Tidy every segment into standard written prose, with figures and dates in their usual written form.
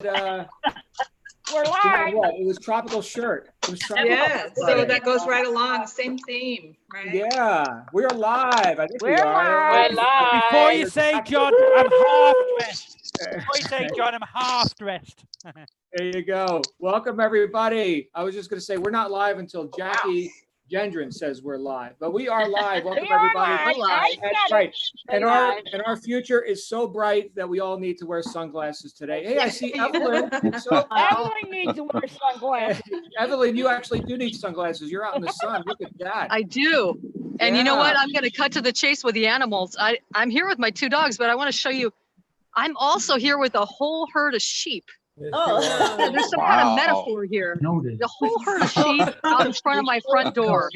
We're live. What? It was tropical shirt. It was tropical Yeah, so that goes right along, same theme, right? Yeah, we are live. I think we We're are. live. Before you say, John, I'm half dressed. Before you say, John, I'm half dressed. There you go. Welcome, everybody. I was just going to say, we're not live until Jackie Gendron says we're live, but we are live. Welcome, We are everybody. live. That's right. And our future is so bright that we all need to wear sunglasses today. Hey, I see Evelyn. So, Evelyn needs to wear sunglasses. Evelyn, you actually do need sunglasses. You're out in the sun. Look at that. I do. And you know what? I'm going to cut to the chase with the animals. I'm here with my two dogs, but I want to show you, I'm also here with a whole herd of sheep. Oh, Yeah, there's some kind of metaphor here. Noted. The whole herd of sheep out in front of my front door.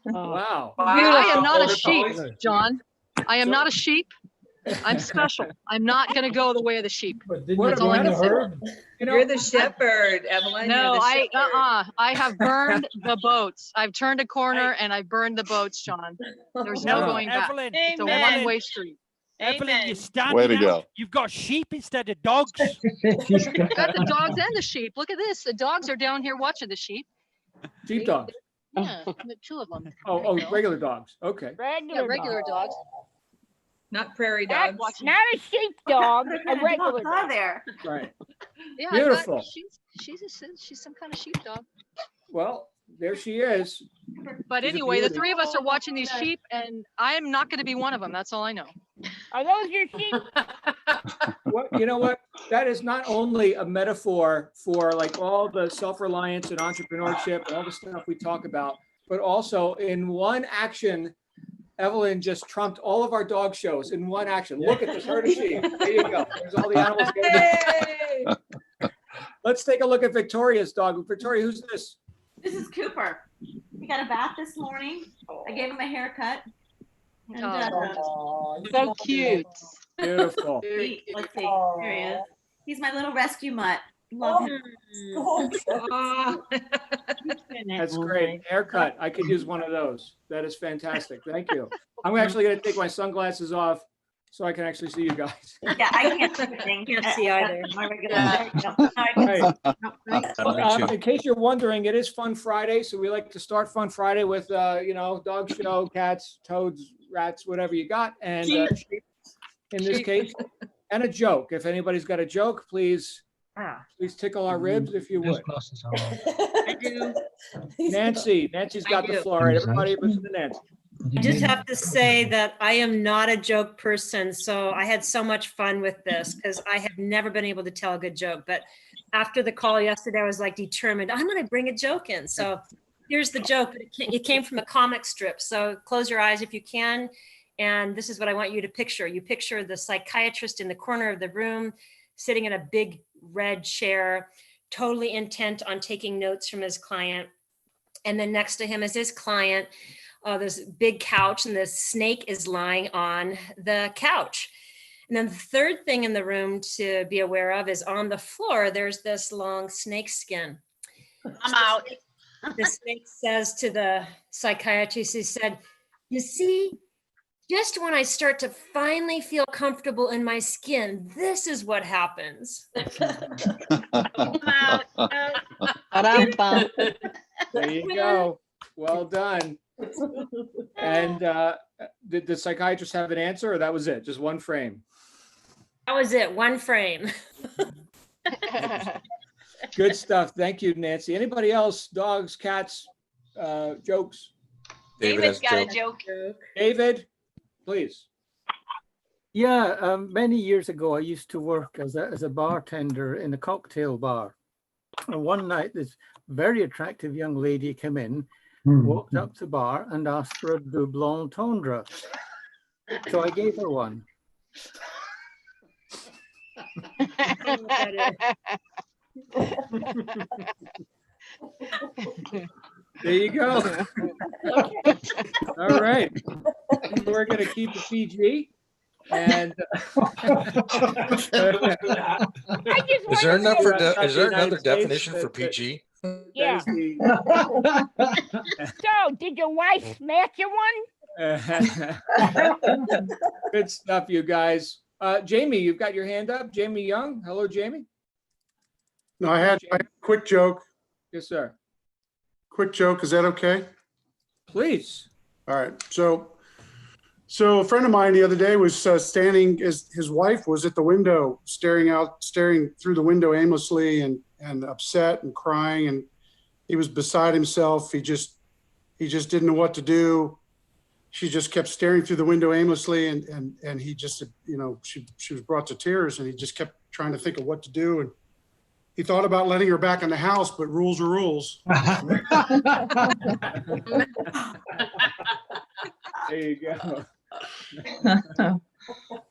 Wow. I am not a sheep, John. I am not a sheep. I'm special. I'm not going to go the way of the sheep. That's all I can say. You're the shepherd, Evelyn. No, You're the shepherd. I have burned the boats. I've turned a corner and I've burned the boats, John. There's no going back. Evelyn, It's a Amen. one-way street. Evelyn, you're standing Way to out. go. You've got sheep instead of dogs. Got the dogs and the sheep. Look at this. The dogs are down here watching the sheep. Sheepdog. Yeah, the two of them. Oh, regular dogs. Okay. Yeah, regular dogs. Not prairie Not, dogs. not a sheepdog, a regular Hi dog. there. Right. Yeah, Beautiful. She's some kind of sheepdog. Well, there she is. But She's a anyway, the beauty. three of us are watching these sheep, and I am not going to be one of them. That's all I know. Are those your sheep? What, you know what? That is not only a metaphor for like all the self-reliance and entrepreneurship and all the stuff we talk about, but also in one action, Evelyn just trumped all of our dog shows in one action. Look at this herd of sheep. There you go. There's all the animals. Hey! Let's take a look at Victoria's dog. Victoria, who's this? This is Cooper. He got a bath this morning. I gave him a haircut. And, So cute. Beautiful. let's see. Here he is. He's my little rescue mutt. Love him. Oh. That's great. Haircut. I could use one of those. That is fantastic. Thank you. I'm actually going to take my sunglasses off so I can actually see you guys. Yeah, I can't see anything. Can't see either. My regular. There you go. Now I can Hey, in case you're wondering, it is Fun Friday, so we like to start Fun Friday with, dog show, cats, toads, rats, whatever you got, and sheep in this case, and a joke. If anybody's got a joke, please tickle our ribs if you would. I do. Nancy's got the floor. All right, everybody listen to Nancy. I just have to say that I am not a joke person, so I had so much fun with this because I have never been able to tell a good joke. But after the call yesterday, I was like determined, I'm going to bring a joke in. So here's the joke. It came from a comic strip. So close your eyes if you can. And this is what I want you to picture. You picture the psychiatrist in the corner of the room, sitting in a big red chair, totally intent on taking notes from his client. And then next to him is his client. This big couch, and the snake is lying on the couch. And then the third thing in the room to be aware of is on the floor, there's this long snake skin. I'm out. The snake says to the psychiatrist, he said, you see, just when I start to finally feel comfortable in my skin, this is what happens. There you go. Well done. And did the psychiatrist have an answer, or that was it? Just one frame? That was it, one frame. Good stuff. Thank you, Nancy. Anybody else? Dogs, cats, jokes? David's got a joke. David, please. Yeah, many years ago, I used to work as a bartender in a cocktail bar. And one night, this very attractive young lady came in, walked up to the bar and asked for a double entendre. So I gave her one. There you go. All right. We're going to keep it PG. And Is there another definition for PG? Yeah. So, did your wife smash you one? Good stuff, you guys. Jamie, you've got your hand up. Jamie Young. Hello, Jamie. No, I had a quick joke. Yes, sir. Quick joke. Is that okay? Please. All right. So a friend of mine the other day was standing, as his wife was at the window, staring through the window aimlessly and upset and crying, and he was beside himself. He just didn't know what to do. She just kept staring through the window aimlessly, and he just, she was brought to tears, and he just kept trying to think of what to do. And he thought about letting her back in the house, but rules are rules. There you go.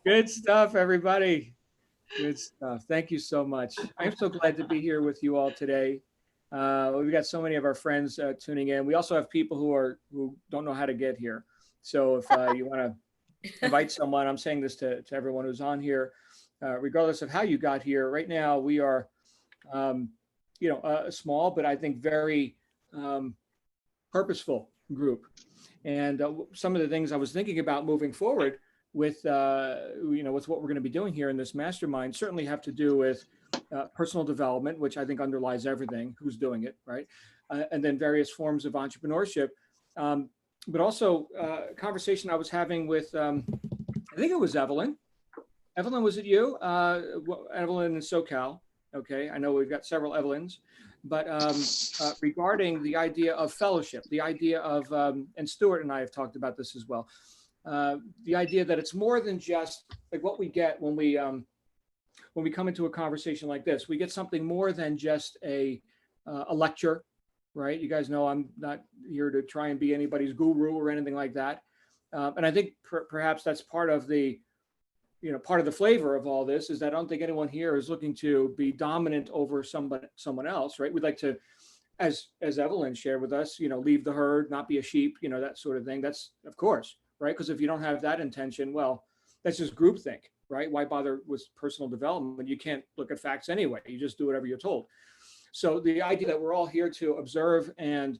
Good stuff, everybody. Good stuff. Thank you so much. I'm so glad to be here with you all today. We've got so many of our friends tuning in. We also have people who don't know how to get here. So if you want to invite someone, I'm saying this to everyone who's on here, regardless of how you got here. Right now, we are, a small, but I think very purposeful group. And some of the things I was thinking about moving forward with, with what we're going to be doing here in this mastermind certainly have to do with personal development, which I think underlies everything, who's doing it, right? And then various forms of entrepreneurship. But also a conversation I was having with, I think it was Evelyn. Evelyn, was it you? Evelyn in SoCal. Okay, I know we've got several Evelyns. But regarding the idea of fellowship, the idea of, and Stuart and I have talked about this as well, the idea that it's more than just like what we get when we come into a conversation like this. We get something more than just a lecture, right? You guys know I'm not here to try and be anybody's guru or anything like that. And I think perhaps that's part of the flavor of all this is that I don't think anyone here is looking to be dominant over someone else, right? We'd like to, as Evelyn shared with us, leave the herd, not be a sheep, that sort of thing. That's, of course, right? Because if you don't have that intention, well, that's just groupthink, right? Why bother with personal development when you can't look at facts anyway? You just do whatever you're told. So the idea that we're all here to observe and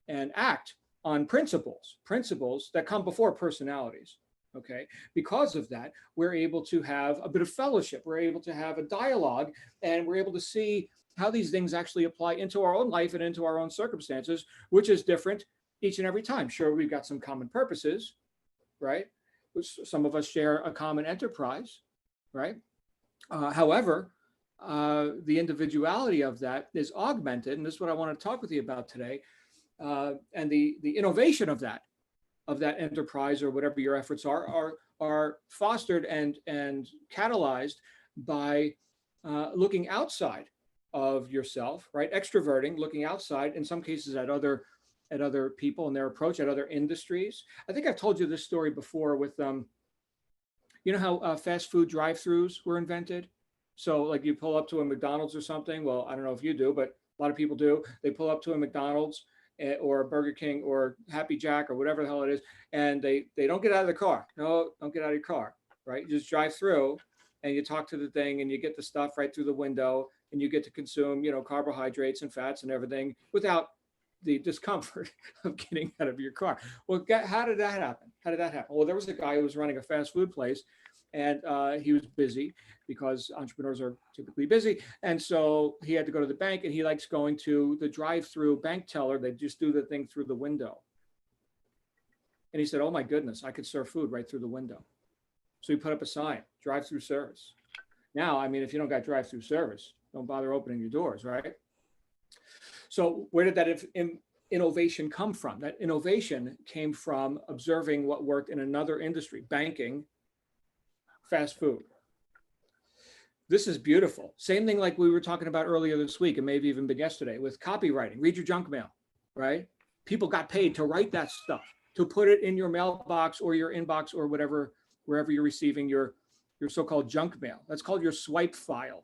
act on principles that come before personalities. Okay, because of that, we're able to have a bit of fellowship. We're able to have a dialogue, and we're able to see how these things actually apply into our own life and into our own circumstances, which is different each and every time. Sure, we've got some common purposes, right? Some of us share a common enterprise, right? However, the individuality of that is augmented, and this is what I want to talk with you about today, and the innovation of that enterprise or whatever your efforts are fostered and catalyzed by looking outside of yourself, right? Extroverting, looking outside, in some cases at other people and their approach, at other industries. I think I've told you this story before with, how fast food drive-throughs were invented? So like you pull up to a McDonald's or something. Well, I don't know if you do, but a lot of people do. They pull up to a McDonald's or a Burger King or Happy Jack or whatever the hell it is, and they don't get out of the car. No, don't get out of your car, right? You just drive through and you talk to the thing and you get the stuff right through the window and you get to consume, carbohydrates and fats and everything without the discomfort of getting out of your car. Well, how did that happen? Well, there was a guy who was running a fast food place and he was busy because entrepreneurs are typically busy. And so he had to go to the bank, and he likes going to the drive-through bank teller. They just do the thing through the window. And he said, oh my goodness, I could serve food right through the window. So he put up a sign, drive-through service. Now, if you don't got drive-through service, don't bother opening your doors, right? So where did that innovation come from? That innovation came from observing what worked in another industry, banking, fast food. This is beautiful. Same thing like we were talking about earlier this week, and maybe even been yesterday, with copywriting. Read your junk mail, right? People got paid to write that stuff, to put it in your mailbox or your inbox or whatever, wherever you're receiving your so-called junk mail. That's called your swipe file,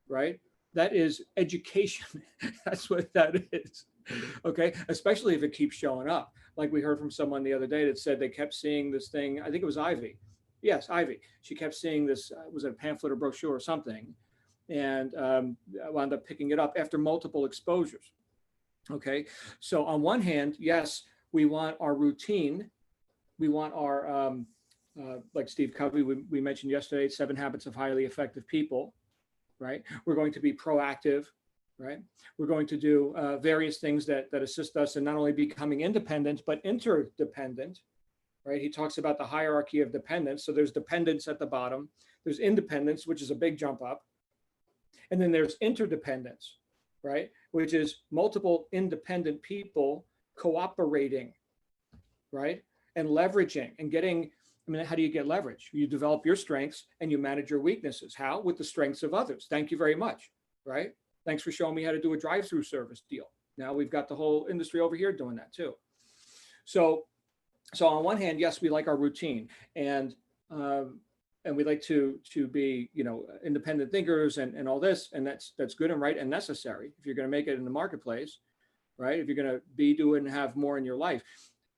right? That is education. That's what that is. Okay, especially if it keeps showing up. Like we heard from someone the other day that said they kept seeing this thing. I think it was Ivy. Yes, Ivy. She kept seeing this, was it a pamphlet or brochure or something, and wound up picking it up after multiple exposures. Okay, so on one hand, yes, we want our routine. We want our, like Steve Covey, we mentioned yesterday, 7 Habits of Highly Effective People, right? We're going to be proactive. right? We're going to do various things that assist us in not only becoming independent, but interdependent, right? He talks about the hierarchy of dependence. So there's dependence at the bottom. There's independence, which is a big jump up. And then there's interdependence, right? Which is multiple independent people cooperating, right? And leveraging and getting, I mean, how do you get leverage? You develop your strengths and you manage your weaknesses. How? With the strengths of others. Thank you very much, right? Thanks for showing me how to do a drive-through service deal. Now we've got the whole industry over here doing that too. So on one hand, yes, we like our routine, and we like to be, you know, independent thinkers and all this, and that's good and right and necessary if you're going to make it in the marketplace, right? If you're going to be, do, and have more in your life.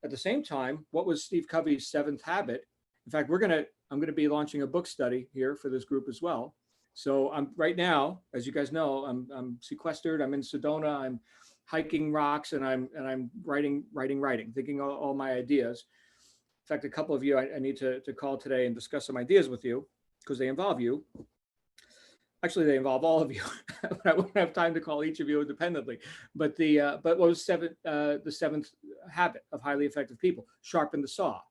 At the same time, what was Steve Covey's 7th habit? In fact, I'm going to be launching a book study here for this group as well. So I'm right now, as you guys know, I'm sequestered. I'm in Sedona. I'm hiking rocks, and I'm writing, thinking all my ideas. In fact, a couple of you I need to call today and discuss some ideas with you because they involve you. Actually, they involve all of you. I won't have time to call each of you independently. But what was the 7th habit of highly effective people? Sharpen the saw.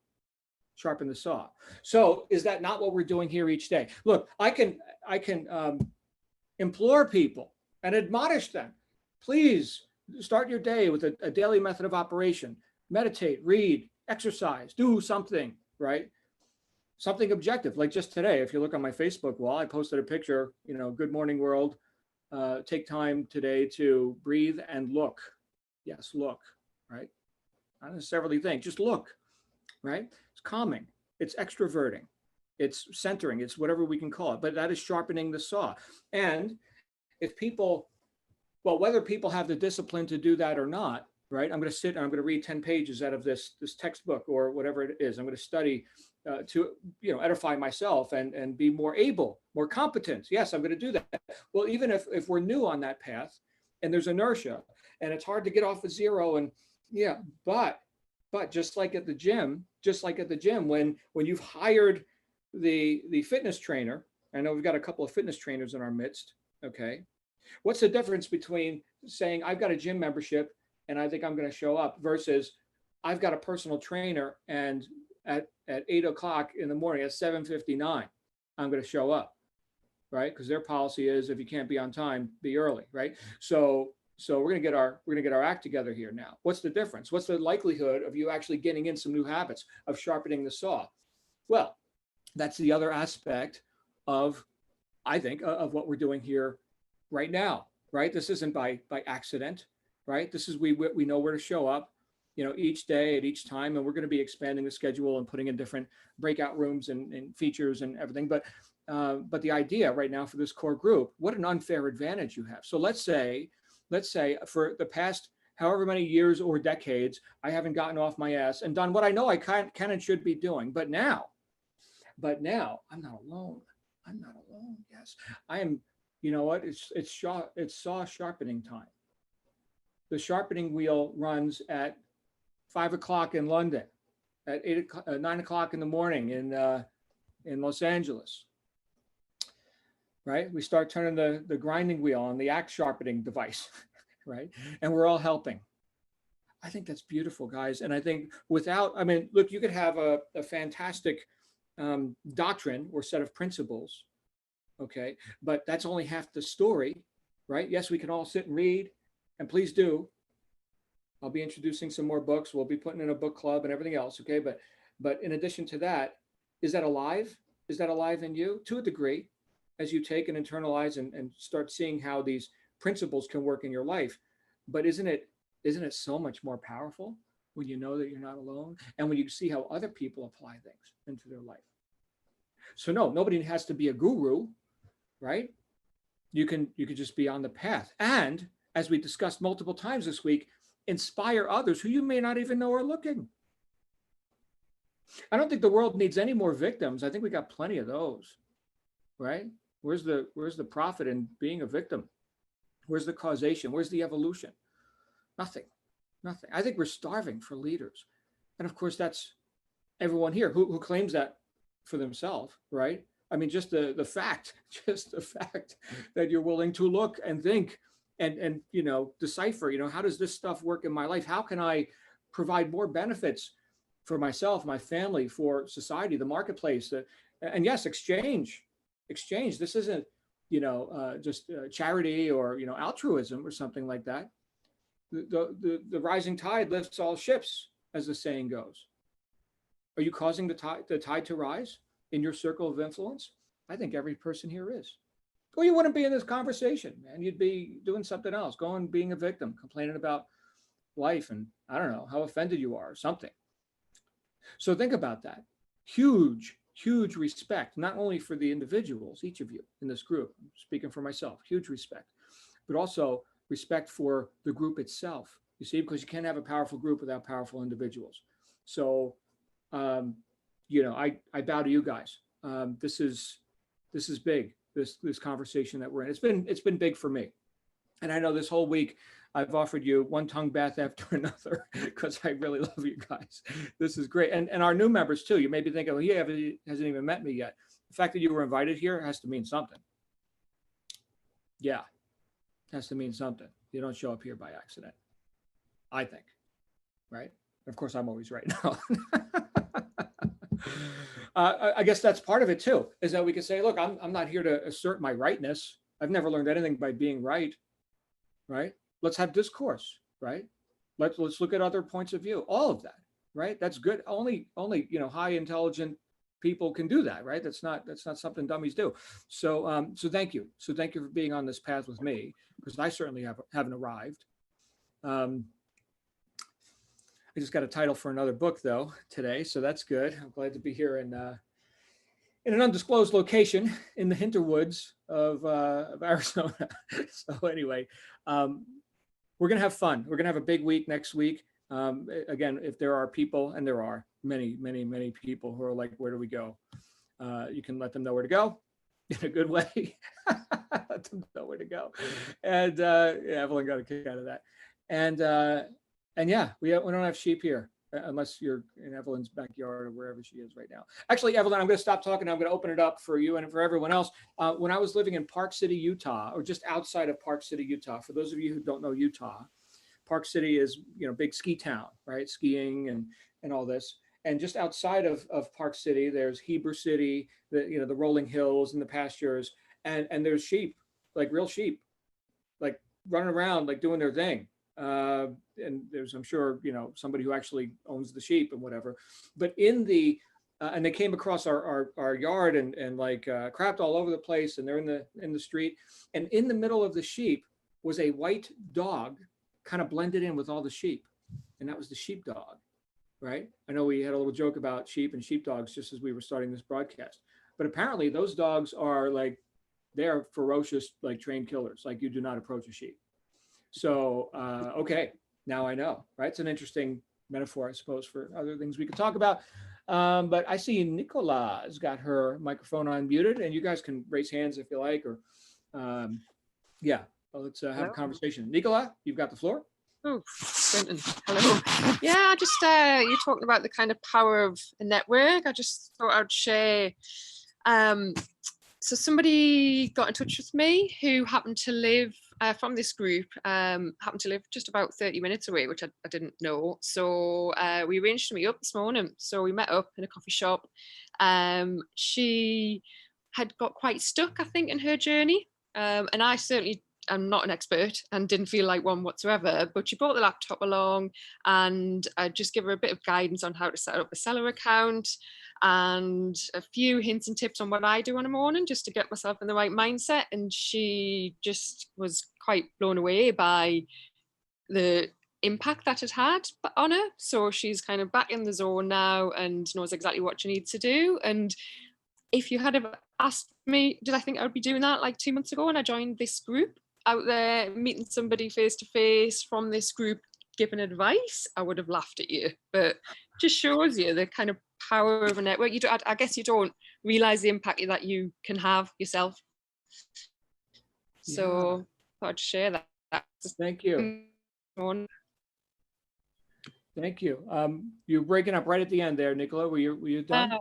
Sharpen the saw. So is that not what we're doing here each day? Look, I can implore people and admonish them. Please start your day with a daily method of operation. Meditate, read, exercise, do something, right? Something objective. Like just today, if you look on my Facebook wall, I posted a picture, you know, good morning world. Take time today to breathe and look. Yes, look, right? Not necessarily think, just look, right? It's calming, it's extroverting, it's centering, it's whatever we can call it, but that is sharpening the saw. And if people, well, whether people have the discipline to do that or not, right? I'm going to sit and I'm going to read 10 pages out of this textbook or whatever it is. I'm going to study to, you know, edify myself and be more able, more competent. Yes, I'm going to do that. Well, even if we're new on that path and there's inertia and it's hard to get off of zero, and yeah, but just like at the gym, when you've hired the fitness trainer, I know we've got a couple of fitness trainers in our midst. Okay. What's the difference between saying I've got a gym membership and I think I'm going to show up versus I've got a personal trainer and at 8 o'clock in the morning at 7:59, I'm going to show up, right? Because their policy is if you can't be on time, be early, right? So we're going to get our act together here now. What's the difference? What's the likelihood of you actually getting in some new habits of sharpening the saw? Well, that's the other aspect of, I think, of what we're doing here right now, right? This isn't by accident, right? This is, we know where to show up, you know, each day at each time, and we're going to be expanding the schedule and putting in different breakout rooms and features and everything. But the idea right now for this core group, what an unfair advantage you have. So let's say for the past however many years or decades, I haven't gotten off my ass and done what I know I can and should be doing. But now I'm not alone. I'm not alone. Yes, I am. You know what? It's saw sharpening time. The sharpening wheel runs at 5 o'clock in London, at 9 o'clock in the morning in Los Angeles. Right? We start turning the grinding wheel on the axe sharpening device, right? And we're all helping. I think that's beautiful, guys. And I think I mean, look, you could have a fantastic doctrine or set of principles, okay? But that's only half the story, right? Yes, we can all sit and read, and please do. I'll be introducing some more books. We'll be putting in a book club and everything else, okay? But in addition to that, is that alive? Is that alive in you? To a degree, as you take and internalize and start seeing how these principles can work in your life. But isn't it so much more powerful when you know that you're not alone and when you see how other people apply things into their life? So no, nobody has to be a guru, right? You can just be on the path. And as we discussed multiple times this week, inspire others who you may not even know are looking. I don't think the world needs any more victims. I think we got plenty of those, right? Where's the profit in being a victim? Where's the causation? Where's the evolution? Nothing. I think we're starving for leaders. And of course, that's everyone here who claims that for themselves, right? I mean, just the fact that you're willing to look and think and decipher, how does this stuff work in my life? How can I provide more benefits for myself, my family, for society, the marketplace, and yes, exchange. This isn't, just charity or, altruism or something like that. The rising tide lifts all ships, as the saying goes. Are you causing the tide to rise in your circle of influence? I think every person here is. Or you wouldn't be in this conversation, man. You'd be doing something else, being a victim, complaining about life, and I don't know how offended you are or something. So think about that. Huge respect, not only for the individuals, each of you in this group, I'm speaking for myself, huge respect, but also respect for the group itself. You see, because you can't have a powerful group without powerful individuals. So, I bow to you guys. This is big. This conversation that we're in. It's been big for me, and I know this whole week I've offered you one tongue bath after another because I really love you guys. This is great, and our new members too. You may be thinking, well, he hasn't even met me yet. The fact that you were invited here has to mean something. Yeah, has to mean something. You don't show up here by accident, I think, right? Of course, I'm always right now. I guess that's part of it too, is that we can say, look, I'm not here to assert my rightness. I've never learned anything by being right? Let's have discourse, right? Let's look at other points of view, all of that, right? That's good. Only high intelligent people can do that, right? That's not something dummies do. So thank you. So thank you for being on this path with me, because I certainly haven't arrived. I just got a title for another book though today, so that's good. I'm glad to be here in an undisclosed location in the Hinterwoods of Arizona. So anyway, we're gonna have fun. We're gonna have a big week next week. Again, if there are people, and there are many people who are like, where do we go? You can let them know where to go in a good way. Let them know where to go. And Evelyn got a kick out of that. And yeah, we don't have sheep here unless you're in Evelyn's backyard or wherever she is right now. Actually, Evelyn, I'm going to stop talking. I'm going to open it up for you and for everyone else. When I was living in Park City, Utah, or just outside of Park City, Utah, for those of you who don't know Utah, Park City is, big ski town, right? Skiing and all this. And just outside of Park City, there's Heber City, the rolling hills and the pastures, and there's sheep, like real sheep, like running around, like doing their thing. And there's, I'm sure, somebody who actually owns the sheep and whatever, but and they came across our yard and like crapped all over the place, and they're in the street, and in the middle of the sheep was a white dog, kind of blended in with all the sheep, and that was the sheepdog, right? I know we had a little joke about sheep and sheepdogs just as we were starting this broadcast, but apparently those dogs are like, they're ferocious, like trained killers. Like, you do not approach a sheep. So, okay, now I know, right? It's an interesting metaphor, I suppose, for other things we could talk about. But I see Nicola's got her microphone unmuted, and you guys can raise hands if you like, or yeah, well, let's have a conversation. Nicola, you've got the floor. Oh, Brenton, hello. Yeah, just you talking about the kind of power of a network. I just thought I'd share. So somebody got in touch with me who happened to live from this group, happened to live just about 30 minutes away, which I didn't know. So we arranged to meet up this morning. So we met up in a coffee shop. She had got quite stuck, I think, in her journey. And I certainly am not an expert and didn't feel like one whatsoever, but she brought the laptop along, and I just give her a bit of guidance on how to set up a seller account and a few hints and tips on what I do in the morning just to get myself in the right mindset. And she just was quite blown away by the impact that it had on her. So she's kind of back in the zone now and knows exactly what she needs to do. And if you had ever asked me, did I think I would be doing that like 2 months ago when I joined this group, out there meeting somebody face to face from this group giving advice, I would have laughed at you. But just shows you the kind of power of a network. I guess you don't realize the impact that you can have yourself. So I thought I'd share that. Thank you. Thank you. You're breaking up right at the end there, Nicola. Were you done?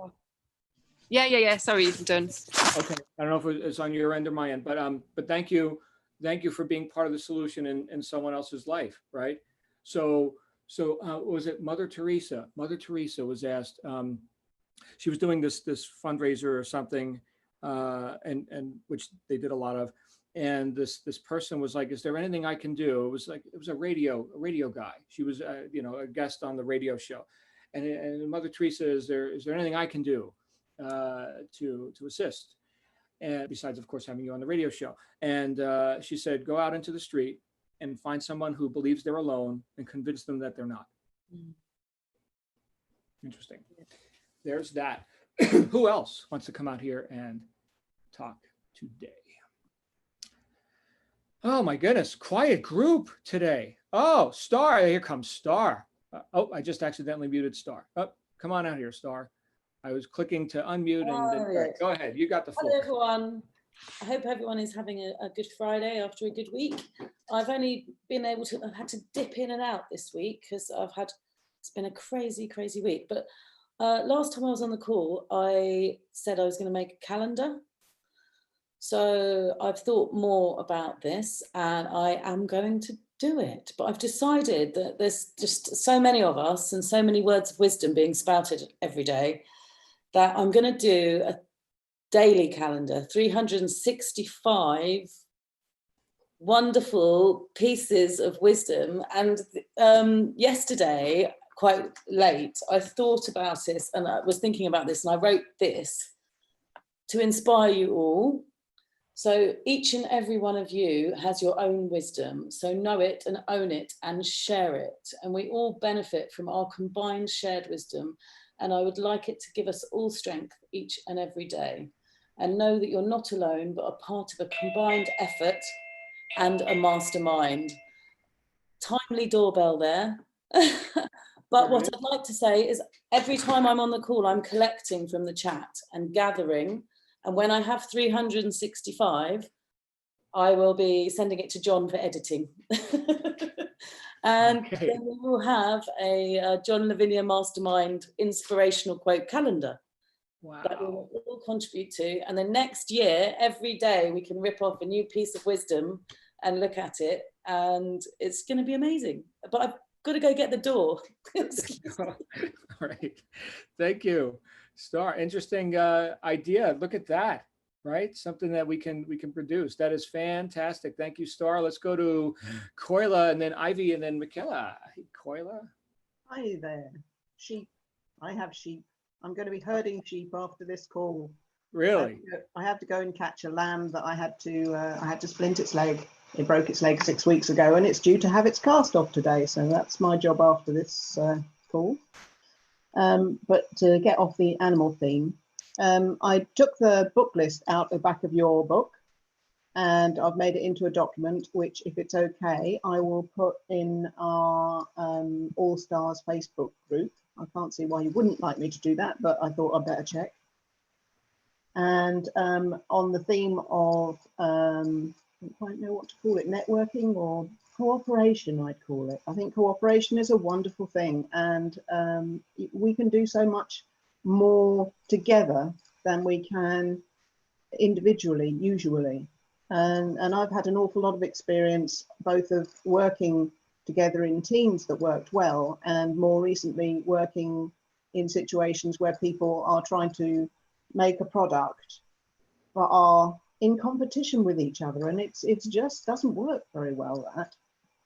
Yeah. Sorry, you've done. Okay. I don't know if it's on your end or my end, but thank you. thank you for being part of the solution in someone else's life, right? So was it Mother Teresa? Mother Teresa was asked, she was doing this fundraiser or something, and which they did a lot of. And this person was like, "Is there anything I can do?" It was a radio guy. She was a guest on the radio show, and Mother Teresa, is there anything I can do to assist? And besides, of course, having you on the radio show. And she said, go out into the street and find someone who believes they're alone and convince them that they're not. Interesting. There's that. Who else wants to come out here and talk today? Oh my goodness, quiet group today. Oh, Star, here comes Star. I just accidentally muted Star. Oh, come on out here, Star. I was clicking to unmute and then, go ahead, you got the floor. Hello everyone. I hope everyone is having a good Friday after a good week. I've only been able to, I've had to dip in and out this week because it's been a crazy, crazy week. But last time I was on the call, I said I was going to make a calendar. So I've thought more about this and I am going to do it. But I've decided that there's just so many of us and so many words of wisdom being spouted every day that I'm going to do a daily calendar, 365 wonderful pieces of wisdom. And yesterday, quite late, I thought about this and I was thinking about this and I wrote this to inspire you all. So each and every one of you has your own wisdom. So know it and own it and share it. And we all benefit from our combined shared wisdom. And I would like it to give us all strength each and every day. And know that you're not alone, but a part of a combined effort and a mastermind. Timely doorbell there. But what I'd like to say is every time I'm on the call, I'm collecting from the chat and gathering. And when I have 365, I will be sending it to John for editing. And then we will have a John Lavinia Mastermind inspirational quote calendar. Wow. That we will all contribute to. And then next year, every day we can rip off a new piece of wisdom and look at it. And it's going to be amazing. But I've got to go get the door. All right. Thank you, Star. Interesting idea. Look at that. Right? Something that we can produce. That is fantastic. Thank you, Star. Let's go to Koila and then Ivy and then Michaela. Hey, Koila. Hi there. Sheep. I have sheep. I'm going to be herding sheep after this call. Really? I have to go and catch a lamb that I had to splint its leg. It broke its leg 6 weeks ago and it's due to have its cast off today. So that's my job after this call. But to get off the animal theme, I took the book list out the back of your book and I've made it into a document, which if it's okay, I will put in our All Stars Facebook group. I can't see why you wouldn't like me to do that, but I thought I'd better check. And on the theme of, I don't quite know what to call it, networking or cooperation, I'd call it. I think cooperation is a wonderful thing and we can do so much more together than we can individually, usually. And I've had an awful lot of experience, both of working together in teams that worked well, and more recently working in situations where people are trying to make a product but are in competition with each other, and it just doesn't work very well, that.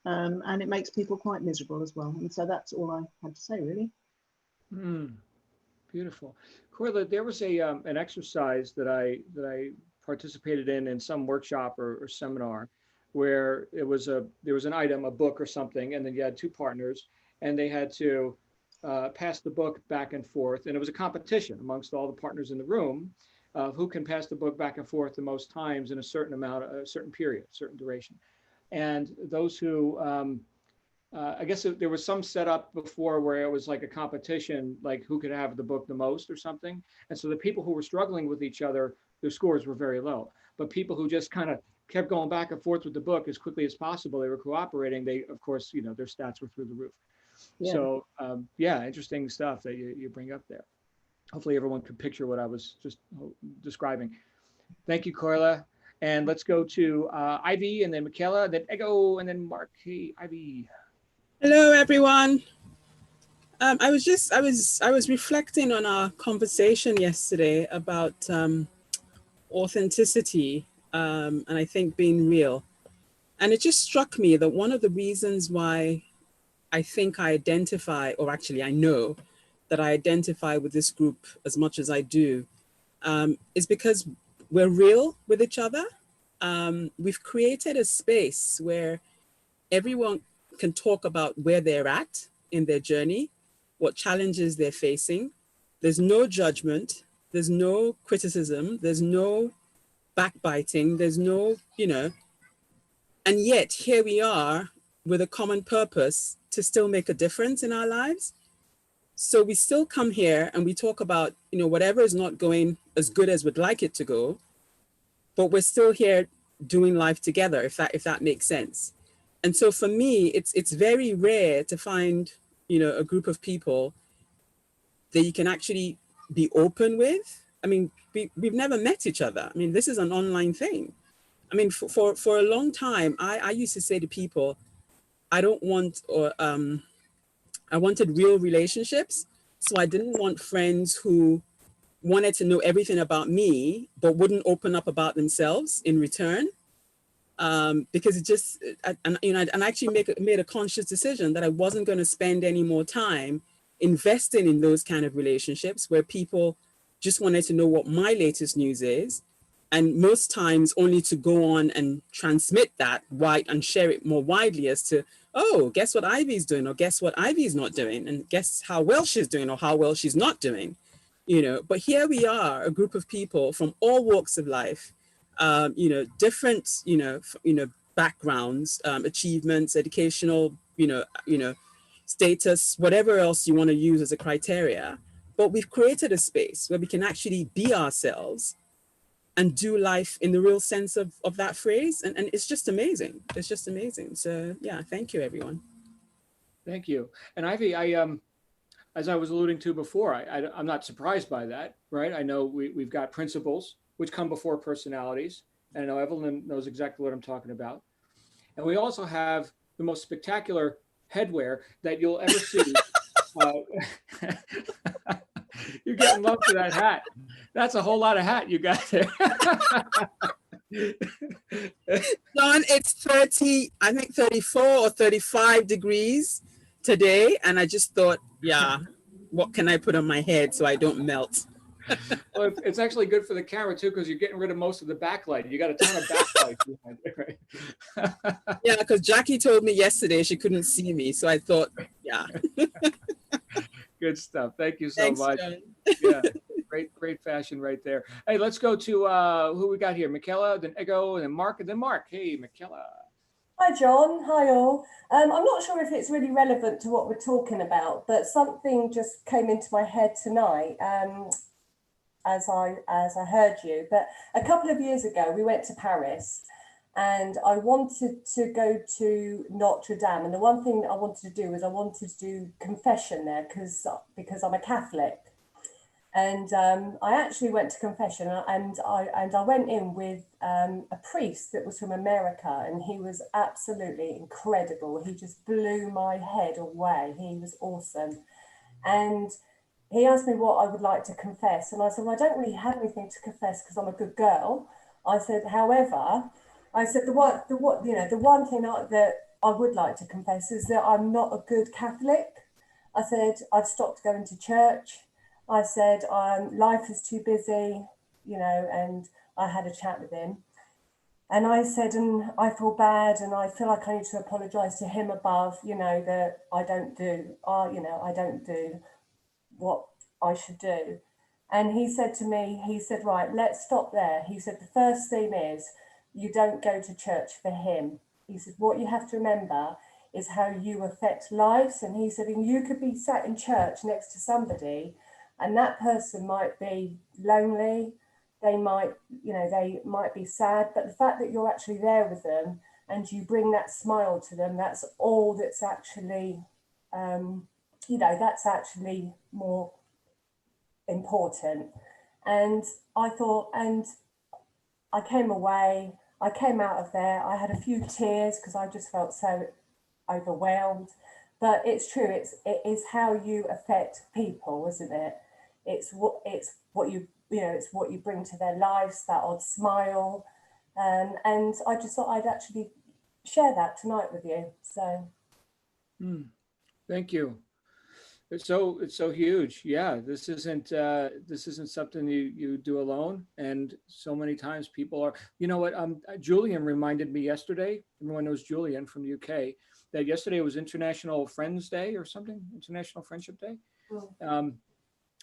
And it makes people quite miserable as well. And so that's all I had to say, really. Beautiful. Koila, there was an exercise that I participated in some workshop or seminar where there was an item, a book or something, and then you had two partners and they had to pass the book back and forth. And it was a competition amongst all the partners in the room of who can pass the book back and forth the most times in a certain period, certain duration. And those who, I guess there was some setup before where it was like a competition, like who could have the book the most or something. And so the people who were struggling with each other, their scores were very low. But people who just kind of kept going back and forth with the book as quickly as possible, they were cooperating. They, of course, their stats were through the roof. Yeah. So yeah, interesting stuff that you bring up there. Hopefully everyone could picture what I was just describing. Thank you, Koila. And let's go to Ivy and then Michaela, then Ego, and then Mark. Hey, Ivy. Hello, everyone. I was reflecting on our conversation yesterday about authenticity, and I think being real. And it just struck me that one of the reasons why I think I identify, or actually I know that I identify with this group as much as I do, is because we're real with each other. We've created a space where everyone can talk about where they're at in their journey, what challenges they're facing. There's no judgment, there's no criticism, there's no backbiting, there's no, and yet here we are with a common purpose to still make a difference in our lives. So we still come here and we talk about, whatever is not going as good as we'd like it to go, but we're still here doing life together, if that makes sense. And so for me, it's very rare to find, a group of people that you can actually be open with. I mean, we've never met each other. I mean, this is an online thing. I mean, for a long time, I used to say to people, I don't want, I wanted real relationships. So I didn't want friends who wanted to know everything about me, but wouldn't open up about themselves in return. Because it just, and I actually made a conscious decision that I wasn't going to spend any more time investing in those kind of relationships where people just wanted to know what my latest news is. And most times only to go on and transmit that and share it more widely as to, oh, guess what Ivy's doing, or guess what Ivy's not doing, and guess how well she's doing or how well she's not doing, But here we are, a group of people from all walks of life, different, backgrounds, achievements, educational, status, whatever else you want to use as a criteria. But we've created a space where we can actually be ourselves and do life in the real sense of that phrase. And it's just amazing. It's just amazing. So yeah, thank you, everyone. Thank you. And Ivy, as I was alluding to before, I'm not surprised by that, right? I know we've got principles which come before personalities. And I know Evelyn knows exactly what I'm talking about. And we also have the most spectacular headwear that you'll ever see. You're getting love for that hat. That's a whole lot of hat you got there. John, it's 30, I think 34 or 35 degrees today. And I just thought, yeah, what can I put on my head so I don't melt? Well, it's actually good for the camera too, because you're getting rid of most of the backlight. You got a ton of backlight behind it, right? Yeah, because Jackie told me yesterday she couldn't see me. So I thought, yeah. Good stuff. Thank you so Thanks, much. John. Yeah, great fashion right there. Hey, let's go to who we got here. Michaela, then Ego, and then Mark, and then Mark. Hey, Michaela. Hi, John. Hi, all. I'm not sure if it's really relevant to what we're talking about, but something just came into my head tonight as I heard you. But a couple of years ago, we went to Paris, and I wanted to go to Notre Dame. And the one thing that I wanted to do was I wanted to do confession there because I'm a Catholic. And I actually went to confession, and I went in with a priest that was from America, and he was absolutely incredible. He just blew my head away. He was awesome. And he asked me what I would like to confess. And I said, well, I don't really have anything to confess because I'm a good girl. I said, however, I said, the one thing that I would like to confess is that I'm not a good Catholic. I said, I've stopped going to church. I said, life is too busy, and I had a chat with him. And I said, and I feel bad, and I feel like I need to apologise to him above, that I don't do what I should do. And he said to me, right, let's stop there. He said, the first thing is you don't go to church for him. He said, what you have to remember is how you affect lives. And he said, and you could be sat in church next to somebody, and that person might be lonely, they might be sad, but the fact that you're actually there with them and you bring that smile to them, that's all that's actually, that's actually more important. And I thought, and I came away, I came out of there, I had a few tears because I just felt so overwhelmed. But it's true, it is how you affect people, isn't it? It's what you know, it's what you bring to their lives, that odd smile. And I just thought I'd actually share that tonight with you. So Thank you. It's so huge. Yeah, this isn't something you do alone. And so many times people are, you know what, Julian reminded me yesterday, everyone knows Julian from the UK, that yesterday was International Friends Day or something, International Friendship Day.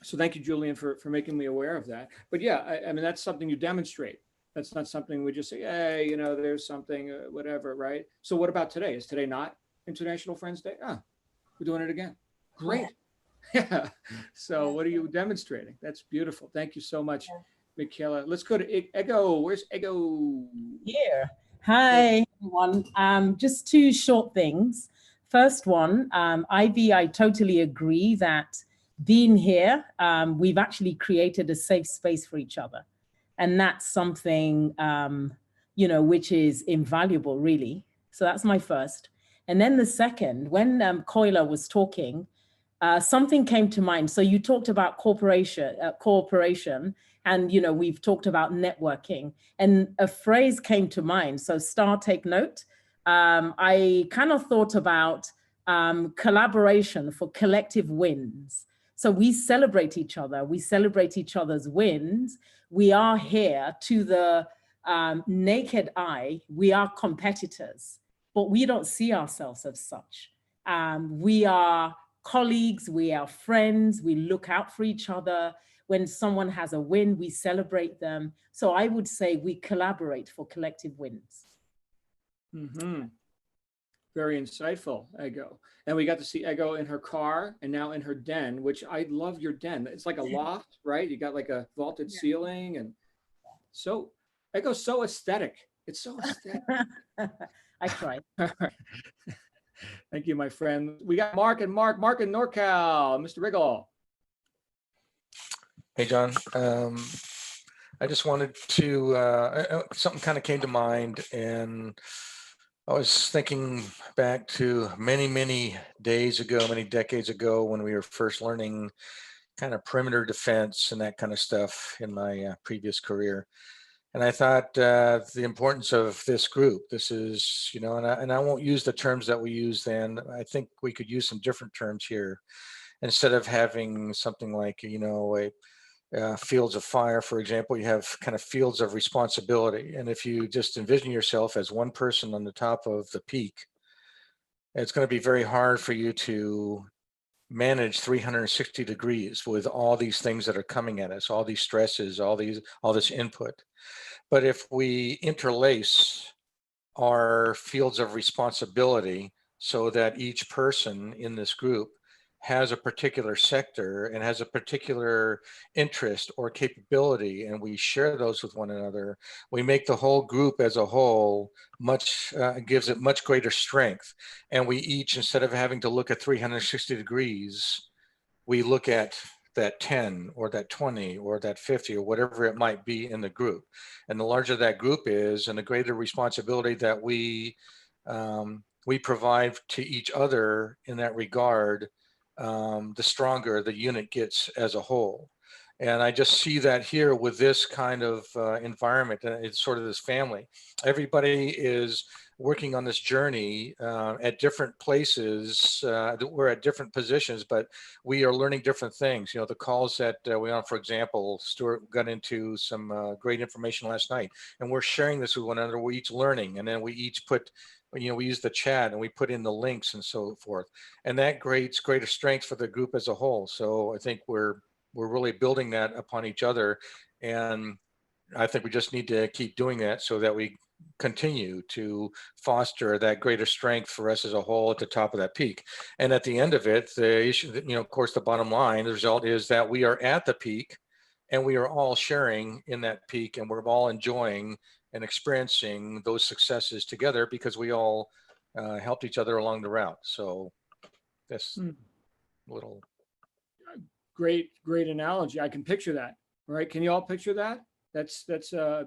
So thank you, Julian, for making me aware of that. But yeah, I mean, that's something you demonstrate. That's not something we just say, hey, you know, there's something, whatever, right? So what about today? Is today not International Friends Day? Ah, we're doing it again. Great. Yeah. So what are you demonstrating? That's beautiful. Thank you so much, Michaela. Let's go to Ego. Where's Ego? Here. Hi, everyone. Just two short things. First one, Ivy, I totally agree that being here, we've actually created a safe space for each other. And that's something, you know, which is invaluable, really. So that's my first. And then the second, when Koila was talking, something came to mind. So you talked about cooperation, and you know, we've talked about networking, and a phrase came to mind. So star, take note. I kind of thought about collaboration for collective wins. So we celebrate each other. We celebrate each other's wins. We are here to the naked eye. We are competitors, but we don't see ourselves as such. We are colleagues, we are friends, we look out for each other. When someone has a win, we celebrate them. So I would say we collaborate for collective wins. Mm-hmm. Very insightful, Ego. And we got to see Ego in her car and now in her den, which I love your den. It's like a loft, right? You got like a vaulted ceiling, and so Ego's so aesthetic. It's so aesthetic. I try. Thank you, my friend. We got Mark in NorCal, Mr. Riggle. Hey, John. I just wanted to, something kind of came to mind, and I was thinking back to many, many days ago, many decades ago, when we were first learning kind of perimeter defense and that kind of stuff in my previous career. And I thought the importance of this group, this is, you know, and I won't use the terms that we used then. I think we could use some different terms here. Instead of having something like, you know, fields of fire, for example, you have kind of fields of responsibility. And if you just envision yourself as one person on the top of the peak, it's going to be very hard for you to manage 360 degrees with all these things that are coming at us, all these stresses, all this input. But if we interlace our fields of responsibility so that each person in this group has a particular sector and has a particular interest or capability, and we share those with one another, we make the whole group as a whole gives it much greater strength. And we each, instead of having to look at 360 degrees, we look at that 10 or that 20 or that 50 or whatever it might be in the group. And the larger that group is, and the greater responsibility that we provide to each other in that regard, the stronger the unit gets as a whole. And I just see that here with this kind of environment. It's sort of this family. Everybody is working on this journey at different places. We're at different positions, but we are learning different things. You know, the calls that we on, for example, Stuart got into some great information last night, and we're sharing this with one another. We're each learning, and then we each put, you know, we use the chat and we put in the links and so forth, and that creates greater strength for the group as a whole. So I think we're really building that upon each other, and I think we just need to keep doing that so that we continue to foster that greater strength for us as a whole at the top of that peak. And at the end of it, the issue, you know, of course, the bottom line, the result is that we are at the peak and we are all sharing in that peak, and we're all enjoying and experiencing those successes together because we all helped each other along the route. So that's little. Great analogy. I can picture that. Right? Can you all picture that? That's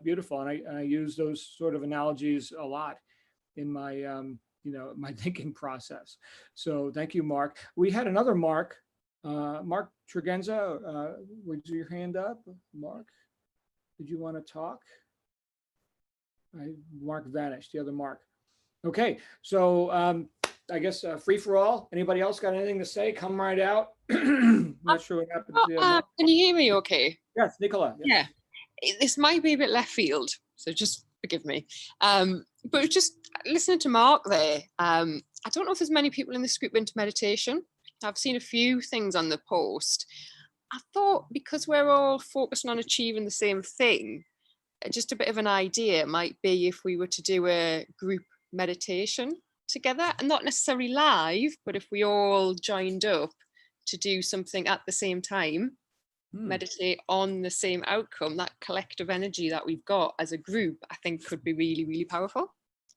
beautiful, and I use those sort of analogies a lot in my my thinking process. So thank you, Mark. We had another Mark, Mark Tregenza. Would your hand up, Mark? Did you want to talk? Mark vanished. The other Mark. Okay, so I guess free for all. Anybody else got anything to say? Come right out. Not sure what happened to Mark. Can you hear me okay? Yes, Nicola. Yeah. This might be a bit left field, so just forgive me. But just listening to Mark there, I don't know if there's many people in this group into meditation. I've seen a few things on the post. I thought because we're all focusing on achieving the same thing, just a bit of an idea might be if we were to do a group meditation together, and not necessarily live, but if we all joined up to do something at the same time, meditate on the same outcome, that collective energy that we've got as a group, I think could be really, really powerful.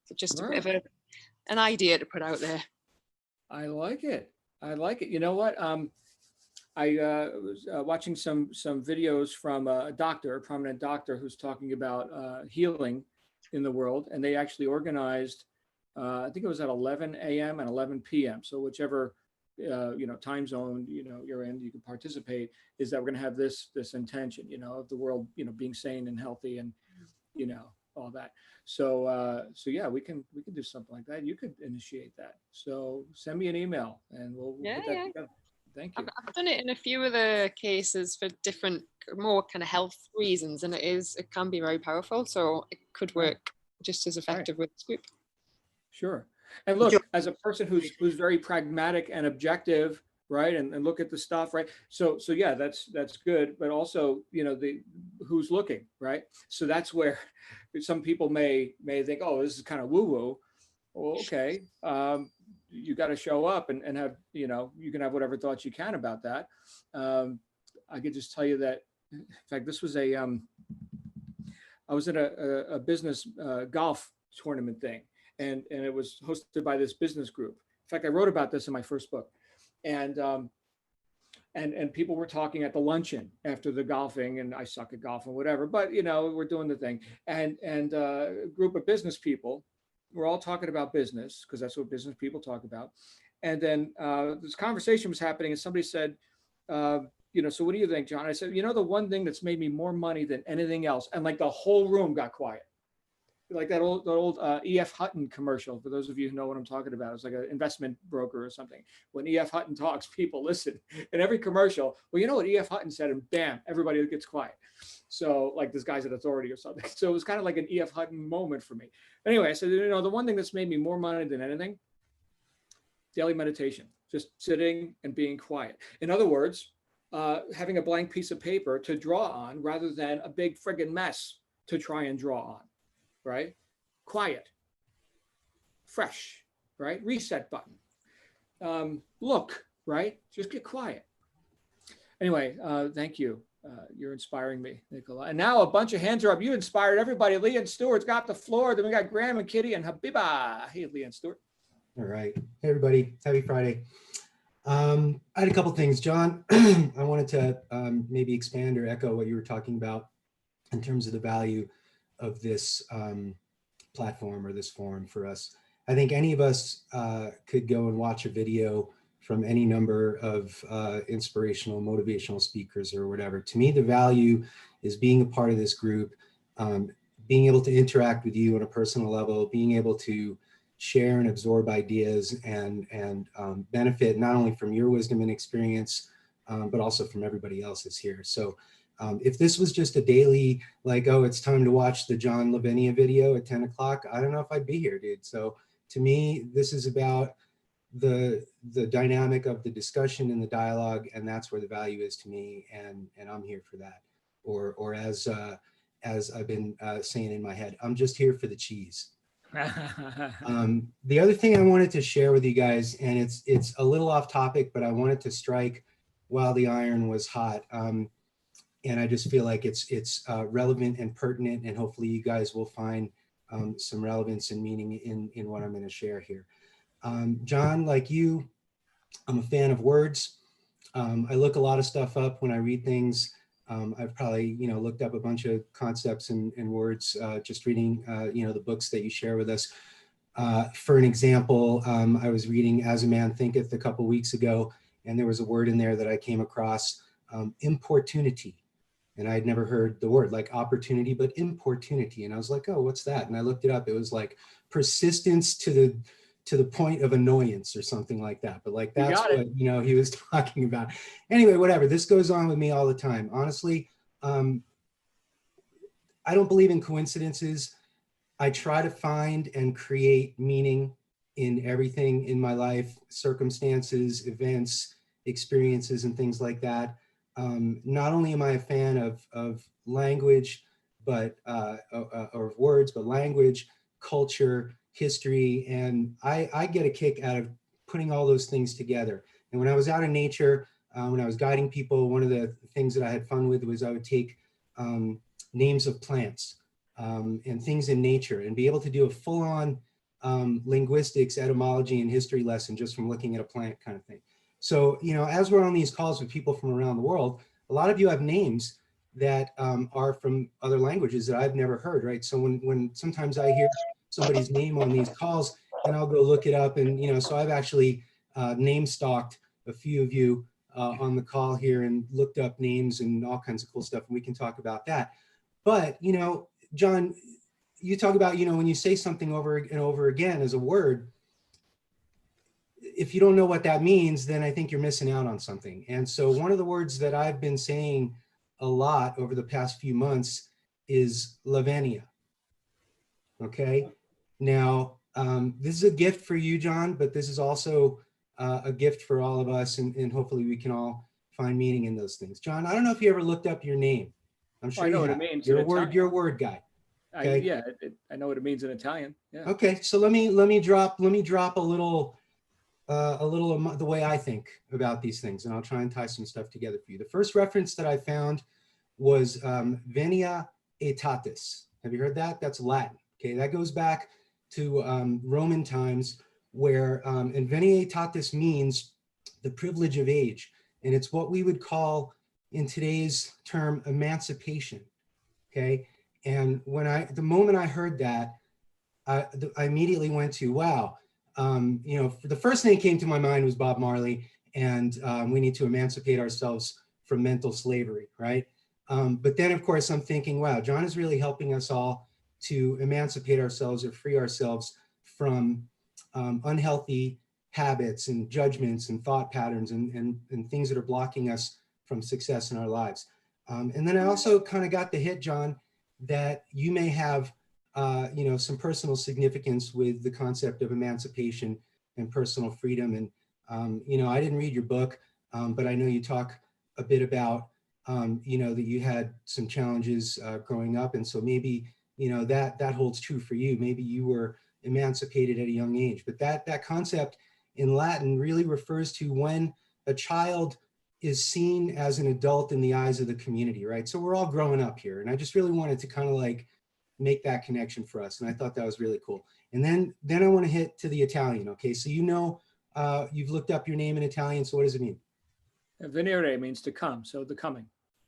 So just a bit of an idea to put out there. I like it. I like it. You know what? I was watching some videos from a doctor, a prominent doctor, who's talking about healing in the world, and they actually organized. I think it was at 11 a.m. and 11 p.m. So whichever time zone you're in, you can participate. Is that we're going to have this intention, of the world, being sane and healthy, and all that. So yeah, we can do something like that. You could initiate that. So send me an email and we'll put that together. Thank you. I've done it in a few other cases for different, more kind of health reasons, and it can be very powerful. So it could work just as effective with this group. Sure. And look, as a person who's very pragmatic and objective, right, and look at the stuff, right. So yeah, that's good. But also, the who's looking, right. So that's where some people may think, oh, this is kind of woo woo. Well, okay. You got to show up and have, you can have whatever thoughts you can about that. I could just tell you that, in fact, this was I was at a business golf tournament thing, and it was hosted by this business group. In fact, I wrote about this in my first book, and people were talking at the luncheon after the golfing, and I suck at golf and whatever, but we're doing the thing, and a group of business people. We're all talking about business because that's what business people talk about. And then this conversation was happening, and somebody said, so what do you think, John? I said, the one thing that's made me more money than anything else, and like the whole room got quiet. Like that old E.F. Hutton commercial, for those of you who know what I'm talking about. It's like an investment broker or something. When E.F. Hutton talks, people listen. In every commercial, well, you know what E.F. Hutton said, and bam, everybody gets quiet. So like this guy's at authority or something. So it was kind of like an E.F. Hutton moment for me. Anyway, I said, the one thing that's made me more money than anything, daily meditation, just sitting and being quiet. In other words, having a blank piece of paper to draw on rather than a big friggin' mess to try and draw on. Right? Quiet, fresh, right? Reset button. Look, right? Just get quiet. Anyway, thank you. You're inspiring me, Nicola. And now a bunch of hands are up. You inspired everybody. Lee and Stewart's got the floor. Then we got Graham and Kitty and Habiba. Hey, Lee and Stewart. All right. Hey, everybody. Happy Friday. I had a couple things, John. I wanted to maybe expand or echo what you were talking about in terms of the value of this platform or this forum for us. I think any of us could go and watch a video from any number of inspirational, motivational speakers or whatever. To me, the value is being a part of this group, being able to interact with you on a personal level, being able to share and absorb ideas and benefit not only from your wisdom and experience, but also from everybody else's here. So if this was just a daily, like, oh, it's time to watch the John Lavinia video at 10 o'clock, I don't know if I'd be here, dude. So to me, this is about the dynamic of the discussion and the dialogue, and that's where the value is to me, and I'm here for that. Or as I've been saying in my head, I'm just here for the cheese. The other thing I wanted to share with you guys, and it's a little off topic, but I wanted to strike while the iron was hot. And I just feel like it's relevant and pertinent, and hopefully you guys will find some relevance and meaning in what I'm going to share here. John, like you, I'm a fan of words. I look a lot of stuff up when I read things. I've probably, looked up a bunch of concepts and words just reading, the books that you share with us. For an example, I was reading As a Man Thinketh a couple weeks ago, and there was a word in there that I came across, importunity. And I had never heard the word like opportunity, but importunity. And I was like, oh, what's that? And I looked it up. It was like persistence to the point of annoyance or something like that. But like, that's what, he was talking about. Anyway, whatever, this goes on with me all the time. Honestly, I don't believe in coincidences. I try to find and create meaning in everything in my life, circumstances, events, experiences, and things like that. Not only am I a fan of language, but or words, but language, culture, history, and I get a kick out of putting all those things together. And when I was out in nature, when I was guiding people, one of the things that I had fun with was I would take names of plants and things in nature and be able to do a full-on linguistics, etymology, and history lesson just from looking at a plant kind of thing. So, as we're on these calls with people from around the world, a lot of you have names that are from other languages that I've never heard, right? So when sometimes I hear somebody's name on these calls, then I'll go look it up. And, so I've actually name stalked a few of you on the call here and looked up names and all kinds of cool stuff. And we can talk about that. But, John, you talk about, when you say something over and over again as a word, if you don't know what that means, then I think you're missing out on something. And so one of the words that I've been saying a lot over the past few months is Lavenia. Okay. Now, this is a gift for you, John, but this is also a gift for all of us. And hopefully we can all find meaning in those things. John, I don't know if you ever looked up your name. I'm sure I know you what have. it means. You're a word guy. Okay. I know what it means in Italian. Yeah. Okay. So let me drop a little the way I think about these things, and I'll try and tie some stuff together for you. The first reference that I found was Venia aetatis. Have you heard that? That's Latin. Okay, that goes back to Roman times, where and Venia aetatis means the privilege of age, and it's what we would call in today's term emancipation. Okay, and the moment I heard that, I immediately went to, wow. The first thing that came to my mind was Bob Marley, and we need to emancipate ourselves from mental slavery, right? But then, of course, I'm thinking, wow, John is really helping us all to emancipate ourselves or free ourselves from unhealthy habits and judgments and thought patterns and things that are blocking us from success in our lives. And then I also kind of got the hit, John, that you may have some personal significance with the concept of emancipation and personal freedom. And, I didn't read your book, but I know you talk a bit about, that you had some challenges growing up. And so maybe, that holds true for you. Maybe you were emancipated at a young age, but that concept in Latin really refers to when a child is seen as an adult in the eyes of the community, right? So we're all growing up here. And I just really wanted to kind of like make that connection for us. And I thought that was really cool. And then I want to hit to the Italian. Okay. So, you've looked up your name in Italian. So what does it mean? Venire means to come. So the coming.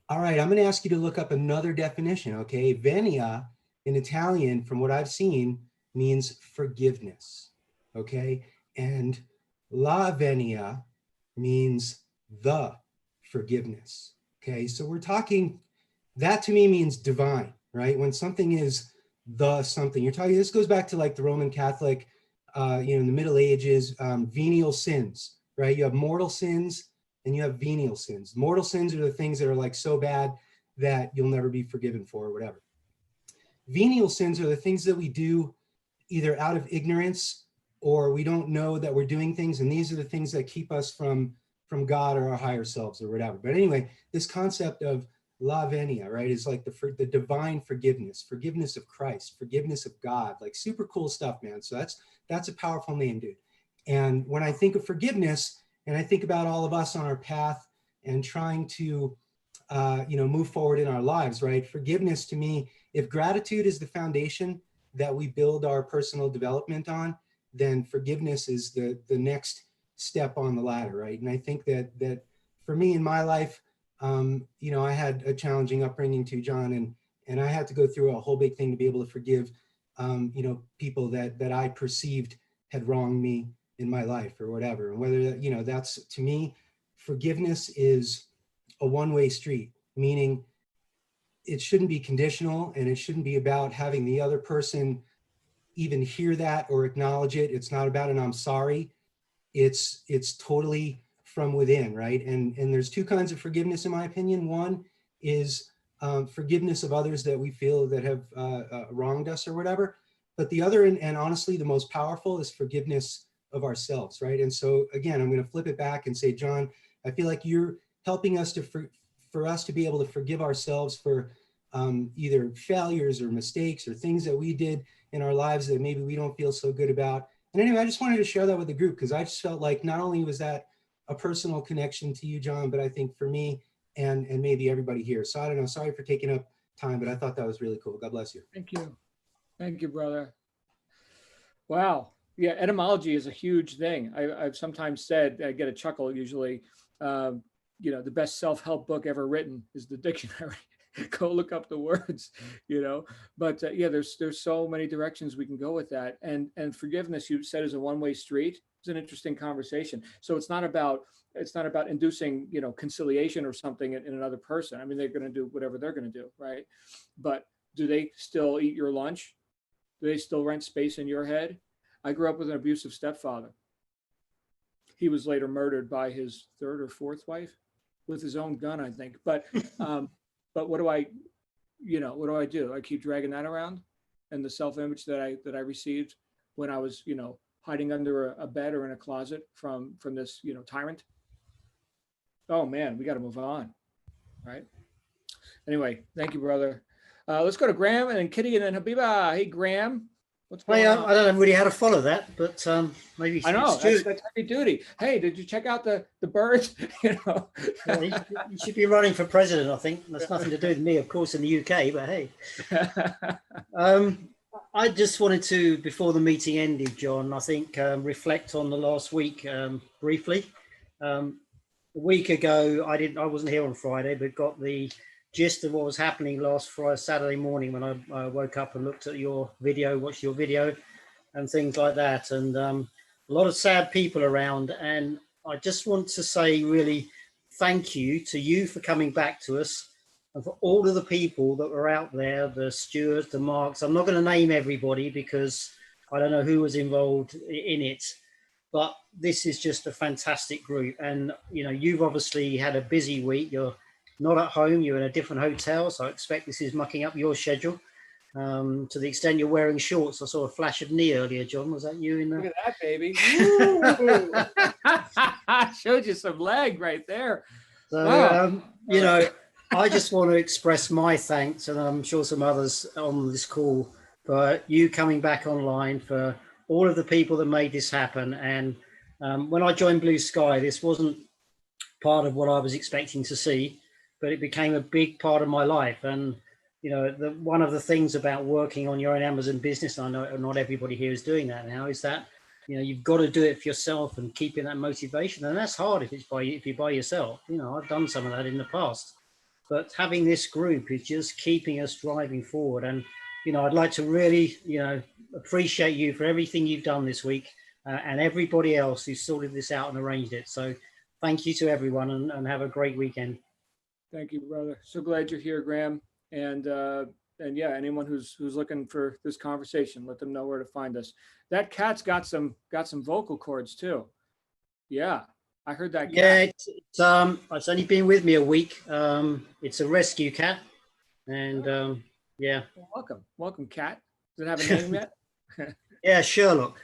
All right. I'm going to ask you to look up another definition. Okay. Venia in Italian, from what I've seen, means forgiveness. Okay. And la venia means the forgiveness. Okay. So we're talking, that to me means divine. Right? When something is the something, you're talking, this goes back to like the Roman Catholic, in the Middle Ages, venial sins, right? You have mortal sins and you have venial sins. Mortal sins are the things that are like so bad that you'll never be forgiven for or whatever. Venial sins are the things that we do either out of ignorance or we don't know that we're doing things. And these are the things that keep us from God or our higher selves or whatever. But anyway, this concept of La Venia, right, is like the divine forgiveness of Christ, forgiveness of God, like super cool stuff, man. So that's a powerful name, dude. And when I think of forgiveness and I think about all of us on our path and trying to, move forward in our lives, right? Forgiveness to me, if gratitude is the foundation that we build our personal development on, then forgiveness is the next step on the ladder, right? And I think that for me in my life, you know, I had a challenging upbringing too, John, and I had to go through a whole big thing to be able to forgive, you know, people that I perceived had wronged me in my life or whatever. And whether that, you know, that's, to me, forgiveness is a one-way street, meaning it shouldn't be conditional, and it shouldn't be about having the other person even hear that or acknowledge it. It's not about an I'm sorry. It's totally from within, right? And there's two kinds of forgiveness, in my opinion. One is forgiveness of others that we feel that have wronged us or whatever. But the other, and honestly, the most powerful, is forgiveness of ourselves, right? And so again, I'm going to flip it back and say, John, I feel like you're helping us to for us to be able to forgive ourselves for either failures or mistakes or things that we did in our lives that maybe we don't feel so good about. And anyway, I just wanted to share that with the group, because I just felt like not only was that a personal connection to you, John, but I think for me and maybe everybody here. So I don't know, sorry for taking up time, but I thought that was really cool. God bless you. Thank you. Thank you, brother. Wow. Yeah, etymology is a huge thing. I've sometimes said, I get a chuckle usually, you know, the best self-help book ever written is the dictionary. Go look up the words, you know. But yeah, there's so many directions we can go with that. And forgiveness, you said, is a one-way street. It's an interesting conversation. So it's not about inducing, you know, conciliation or something in another person. I mean, they're going to do whatever they're going to do, right? But do they still eat your lunch? Do they still rent space in your head? I grew up with an abusive stepfather. He was later murdered by his third or fourth wife with his own gun, I think. But what do I do? I keep dragging that around, and the self-image that I received when I was, you know, hiding under a bed or in a closet from this, you know, tyrant. Oh man, we got to move on, right? Anyway, thank you, brother. Let's go to Graham and then Kitty and then Habiba. Hey, Graham. What's going on? I don't know really how to follow that, but maybe I know that's heavy duty. Hey, did you check out the birds? You know, well, you should be running for president. I think that's nothing to do with me, of course, in the UK. But hey, I just wanted to, before the meeting ended, John, I think reflect on the last week briefly. A week ago, I wasn't here on Friday, but got the gist of what was happening last Friday, Saturday morning when I woke up and looked at your video, watched your video and things like that. And a lot of sad people around. And I just want to say really thank you to you for coming back to us and for all of the people that were out there, the stewards, the marks. I'm not going to name everybody because I don't know who was involved in it, but this is just a fantastic group. And, you know, you've obviously had a busy week. You're not at home, you're in a different hotel, so I expect this is mucking up your schedule. To the extent you're wearing shorts. I saw a flash of knee earlier, John. Was that you in there? Look at that, baby. Showed you some leg right there. So, wow. You know, I just want to express my thanks, and I'm sure some others on this call, for you coming back online, for all of the people that made this happen. And when I joined Blue Sky, this wasn't part of what I was expecting to see, but it became a big part of my life. And, you know, one of the things about working on your own Amazon business, and I know not everybody here is doing that now, is that, you know, you've got to do it for yourself and keeping that motivation. And that's hard if you're by yourself. You know, I've done some of that in the past, but having this group is just keeping us driving forward. And, you know, I'd like to really, you know, appreciate you for everything you've done this week and everybody else who sorted this out and arranged it. So thank you to everyone, and have a great weekend. Thank you, brother. So glad you're here, Graham. And yeah, anyone who's looking for this conversation, let them know where to find us. That cat's got some vocal cords too. Yeah, I heard that. Yeah, it's only been with me a week. It's a rescue cat, and yeah. Welcome, cat. Does it have a name yet? Yeah, Sherlock.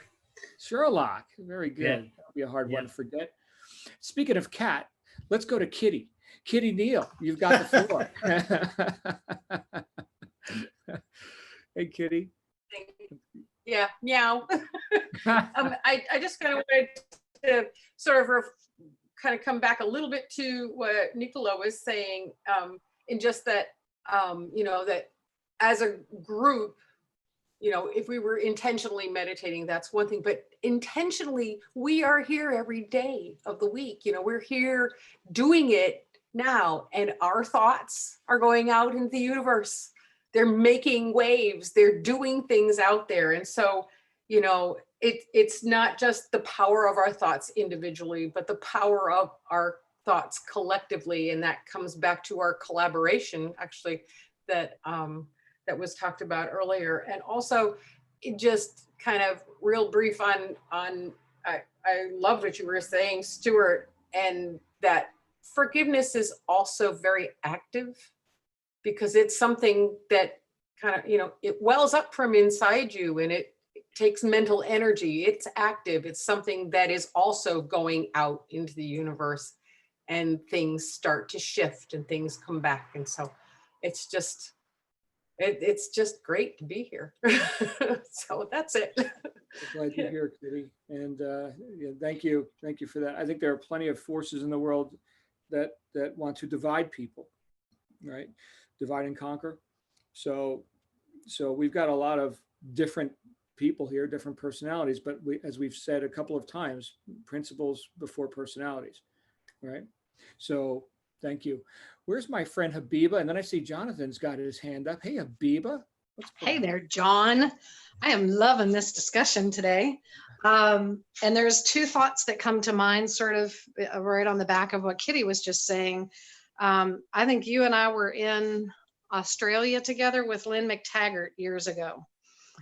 Sherlock, very good. Yeah. That'll be a hard one to forget. Speaking of cat, let's go to Kitty. Kitty Neal, you've got the floor. Hey, Kitty. Yeah, meow. I just kind of wanted to sort of kind of come back a little bit to what Nicola was saying, in just that, you know, that as a group, you know, if we were intentionally meditating, that's one thing, but intentionally, we are here every day of the week. You know, we're here doing it now, and our thoughts are going out into the universe. They're making waves, they're doing things out there. And so, you know, it's not just the power of our thoughts individually, but the power of our thoughts collectively. And that comes back to our collaboration, actually, that that was talked about earlier. And also, it just kind of real brief on I loved what you were saying, Stuart, and that forgiveness is also very active, because it's something that kind of, you know, it wells up from inside you, and it takes mental energy. It's active. It's something that is also going out into the universe, and things start to shift and things come back. And so it's just, it's just great to be here. So that's it. Glad you're here, Kitty. And yeah, thank you for that. I think there are plenty of forces in the world that want to divide people, right? Divide and conquer. So we've got a lot of different people here, different personalities, but as we've said a couple of times, principles before personalities, right? So thank you. Where's my friend Habiba? And then I see Jonathan's got his hand up. Hey, Habiba. Hey there, John. I am loving this discussion today. And there's two thoughts that come to mind sort of right on the back of what Kitty was just saying. I think you and I were in Australia together with Lynn McTaggart years ago,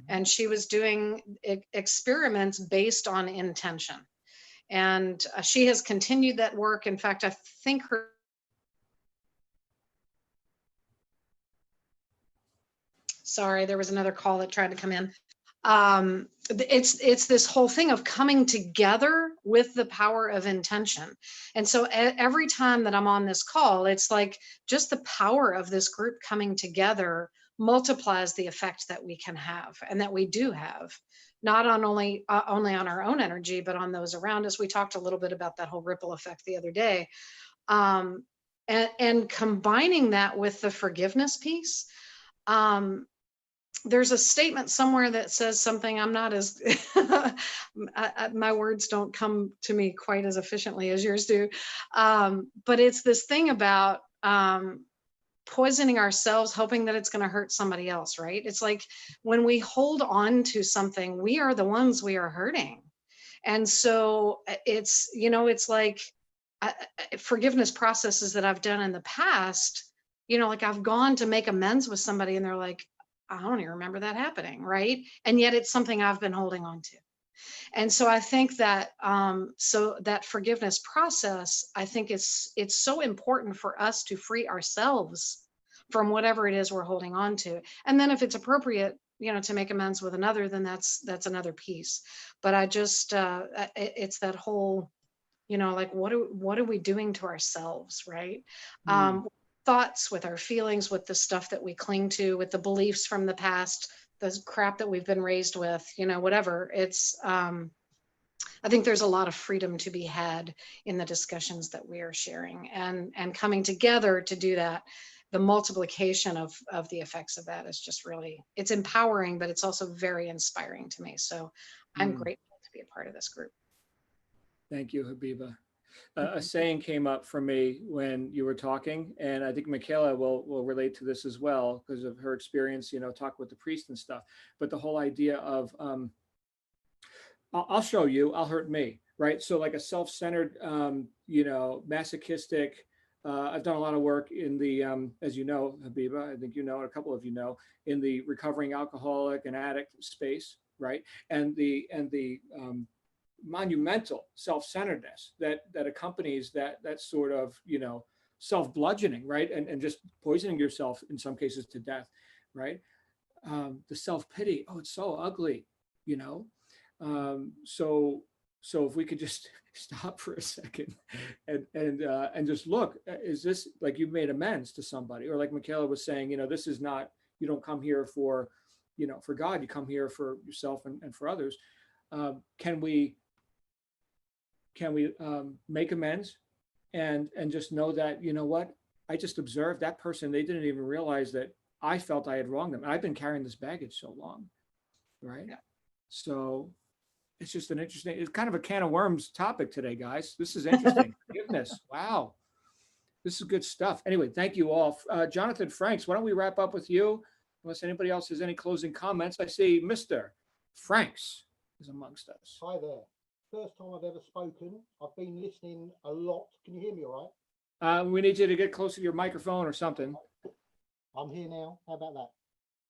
and she was doing experiments based on intention. And she has continued that work. In fact, I think her sorry, there was another call that tried to come in. It's this whole thing of coming together with the power of intention. And so every time that I'm on this call, it's like just the power of this group coming together multiplies the effect that we can have, and that we do have, not on only on our own energy, but on those around us. We talked a little bit about that whole ripple effect the other day. And combining that with the forgiveness piece, there's a statement somewhere that says something, I'm not as, my words don't come to me quite as efficiently as yours do. But it's this thing about poisoning ourselves, hoping that it's going to hurt somebody else, right? It's like when we hold on to something, we are the ones we are hurting. And so it's, you know, it's like forgiveness processes that I've done in the past, you know, like I've gone to make amends with somebody and they're like, I don't even remember that happening, right? And yet it's something I've been holding on to. And so I think that so that forgiveness process, I think it's so important for us to free ourselves from whatever it is we're holding on to. And then if it's appropriate, you know, to make amends with another, then that's another piece. But I just it's that whole, you know, like what are we doing to ourselves, right? Thoughts, with our feelings, with the stuff that we cling to, with the beliefs from the past, the crap that we've been raised with, you know, whatever. It's I think there's a lot of freedom to be had in the discussions that we are sharing, and coming together to do that. The multiplication of the effects of that is just really, it's empowering, but it's also very inspiring to me. So I'm grateful to be a part of this group. Thank you, Habiba. A saying came up for me when you were talking, and I think Michaela will relate to this as well because of her experience, you know, talking with the priest and stuff. But the whole idea of, I'll show you, I'll hurt me, right? So like a self-centered, you know, masochistic, I've done a lot of work in the, as you know, Habiba, I think you know, a couple of you know, in the recovering alcoholic and addict space, right? And the monumental self-centeredness that accompanies that sort of, you know, self-bludgeoning, right? And just poisoning yourself in some cases to death, right? The self-pity, oh, it's so ugly, you know? So if we could just stop for a second and just look, is this like you've made amends to somebody? Or like Michaela was saying, you know, this is not, you don't come here for, you know, for God, you come here for yourself and for others. Can we make amends and just know that, you know what, I just observed that person, they didn't even realize that I felt I had wronged them. I've been carrying this baggage so long, right? Yeah. So it's just an interesting, it's kind of a can of worms topic today, guys. This is interesting. Forgiveness. Wow. This is good stuff. Anyway, thank you all. Jonathan Franks, why don't we wrap up with you? Unless anybody else has any closing comments. I see Mr. Franks is amongst us. Hi there. First time I've ever spoken. I've been listening a lot. Can you hear me all right? We need you to get closer to your microphone or something. I'm here now. How about that?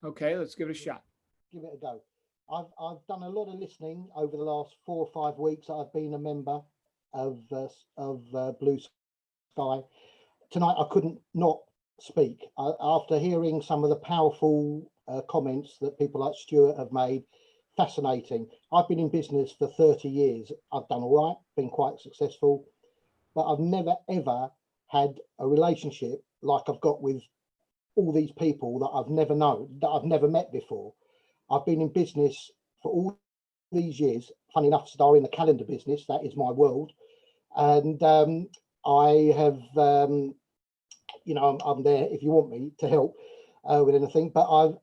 Okay, let's give it a shot. Give it a go. I've done a lot of listening over the last 4 or 5 weeks that I've been a member of Blue Sky. Tonight I couldn't not speak after hearing some of the powerful comments that people like Stuart have made. Fascinating. I've been in business for 30 years. I've done all right, been quite successful, but I've never ever had a relationship like I've got with all these people that I've never known, that I've never met before. I've been in business for all these years. Funny enough, star in the calendar business, that is my world. And I have, you know, I'm there if you want me to help with anything, but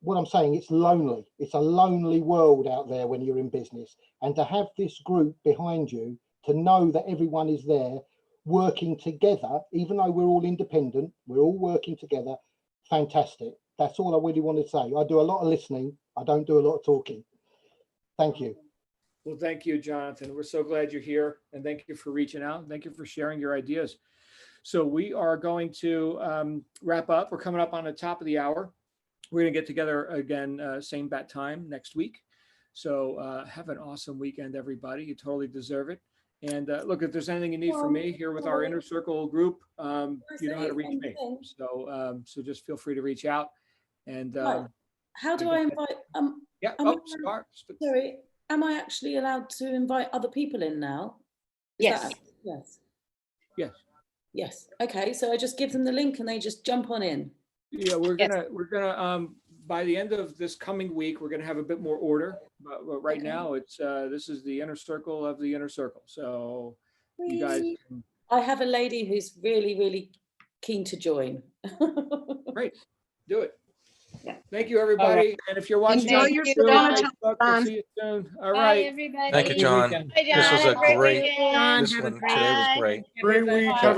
what I'm saying, it's lonely. It's a lonely world out there when you're in business. And to have this group behind you, to know that everyone is there working together, even though we're all independent, we're all working together, fantastic. That's all I really want to say. I do a lot of listening. I don't do a lot of talking. Thank you. Well, thank you, Jonathan. We're so glad you're here, and thank you for reaching out. Thank you for sharing your ideas. So we are going to wrap up. We're coming up on the top of the hour. We're going to get together again, same bat time next week. So have an awesome weekend, everybody. You totally deserve it. And look, if there's anything you need from me here with our Inner Circle group, you know how to reach me. So so just feel free to reach out. And how do I invite? Yeah. Sorry, am I actually allowed to invite other people in now? Yes. Yes. Yes. Yes. Okay. So I just give them the link and they just jump on in. Yeah, we're gonna by the end of this coming week, we're gonna have a bit more order. But right now, it's this is the Inner Circle of the Inner Circle. So you guys. I have a lady who's really, really keen to join. Great, do it. Yeah. Thank you, everybody. And if you're watching, Enjoy your Saturday, we'll see you soon. All right. Bye, everybody. Thank you, John. Weekend. This was a great, John, this have a one today was great. Great week. So